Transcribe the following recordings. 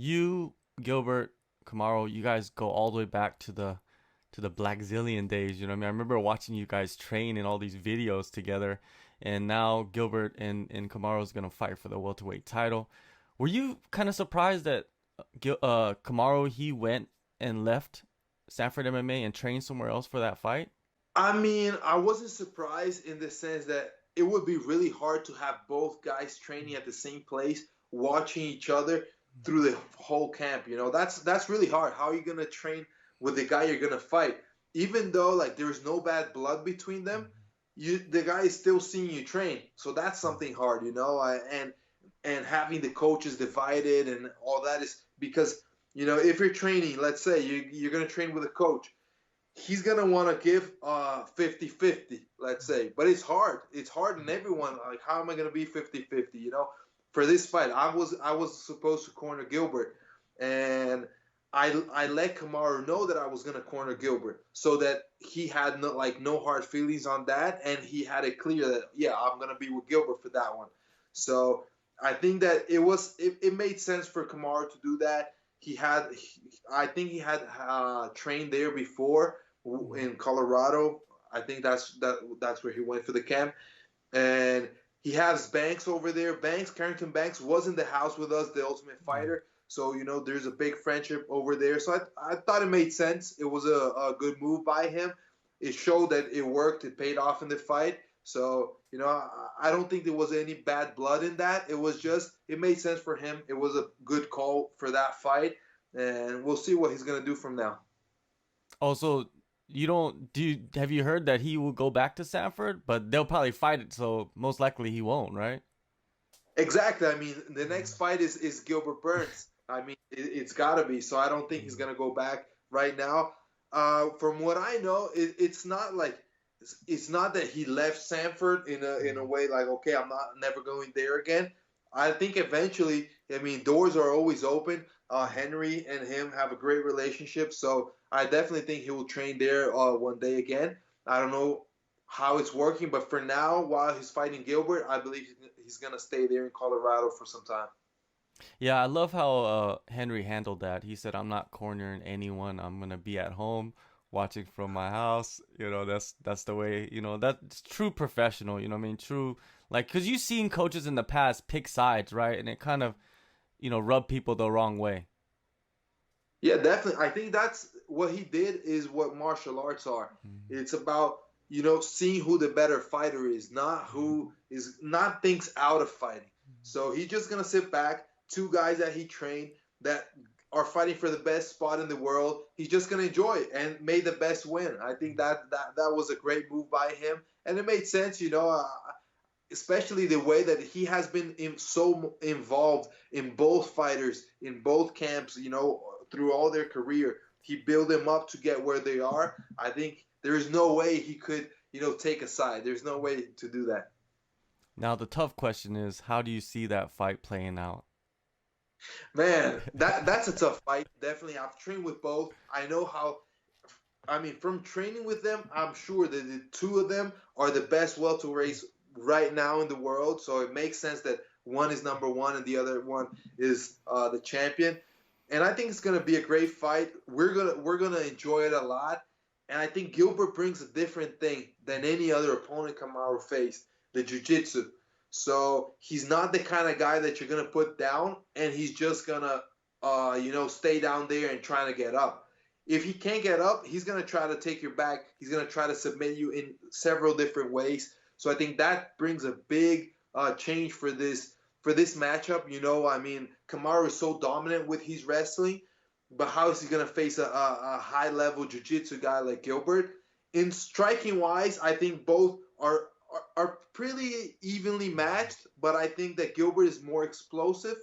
you, Gilbert, Kamaru, you guys go all the way back to the Blackzilian days. You know what I mean? I remember watching you guys train in all these videos together, and now Gilbert and Kamaru is gonna fight for the welterweight title. Were you kind of surprised that Kamaru he went and left Sanford MMA and trained somewhere else for that fight? I mean, I wasn't surprised in the sense that it would be really hard to have both guys training at the same place, watching each other through the whole camp. That's really hard. How are you gonna train with the guy you're gonna fight? Even though like there's no bad blood between them, the guy is still seeing you train. So that's something hard, and having the coaches divided and all that is because if you're training, let's say you're gonna train with a coach, he's gonna want to give 50-50, let's say, but it's hard in everyone. Like, how am I gonna be 50-50? For this fight, I was supposed to corner Gilbert, and I let Kamaru know that I was gonna corner Gilbert, so that he had no hard feelings on that, and he had it clear that yeah, I'm gonna be with Gilbert for that one. So I think that it made sense for Kamaru to do that. I think he had trained there before in Colorado. I think that's where he went for the camp, and he has Banks over there. Carrington Banks was in the house with us, the Ultimate Fighter. So there's a big friendship over there. So I thought it made sense. It was a good move by him. It showed that it worked. It paid off in the fight. So I don't think there was any bad blood in that. It was just it made sense for him. It was a good call for that fight, and we'll see what he's gonna do from now. Also, you don't have you heard that he will go back to Sanford, but they'll probably fight it, so most likely he won't, right? Exactly. I mean, the next fight is Gilbert Burns. I mean, it's got to be. So I don't think he's gonna go back right now. From what I know, it's not that he left Sanford in a way like, okay, I'm not never going there again. I think eventually, I mean, doors are always open. Henry and him have a great relationship, so I definitely think he will train there one day again. I don't know how it's working, but for now, while he's fighting Gilbert, I believe he's gonna stay there in Colorado for some time. Yeah, I love how Henry handled that. He said, "I'm not cornering anyone. I'm gonna be at home watching from my house." That's the way. That's true professional. You know what I mean? True, like, cause you've seen coaches in the past pick sides, right? And it kind of, rub people the wrong way. Yeah, definitely. I think that's what he did is what martial arts are. It's about, seeing who the better fighter is, not who is not things out of fighting. So he's just gonna sit back, two guys that he trained that are fighting for the best spot in the world. He's just gonna enjoy it and may the best win. I think that was a great move by him, and it made sense, especially the way that he has been so involved in both fighters, in both camps, through all their career. He built them up to get where they are. I think there's no way he could, take a side. There's no way to do that. Now the tough question is, how do you see that fight playing out? Man, that's a tough fight. Definitely, I've trained with both. I know how. I mean, from training with them, I'm sure that the two of them are the best welterweights right now in the world. So it makes sense that one is number one and the other one is the champion. And I think it's gonna be a great fight. We're gonna enjoy it a lot. And I think Gilbert brings a different thing than any other opponent Kamaru faced, the jiu-jitsu. So he's not the kind of guy that you're gonna put down, and he's just gonna, stay down there and trying to get up. If he can't get up, he's gonna try to take your back. He's gonna try to submit you in several different ways. So I think that brings a big change for this matchup. I mean, Kamaru is so dominant with his wrestling, but how is he gonna face a high level jiu-jitsu guy like Gilbert? In striking wise, I think both are pretty evenly matched, but I think that Gilbert is more explosive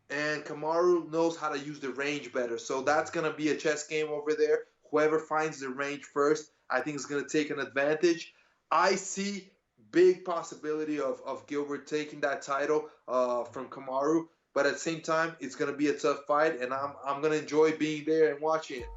and Kamaru knows how to use the range better. So that's going to be a chess game over there. Whoever finds the range first, I think is going to take an advantage. I see big possibility of Gilbert taking that title from Kamaru, but at the same time, it's going to be a tough fight, and I'm going to enjoy being there and watching it.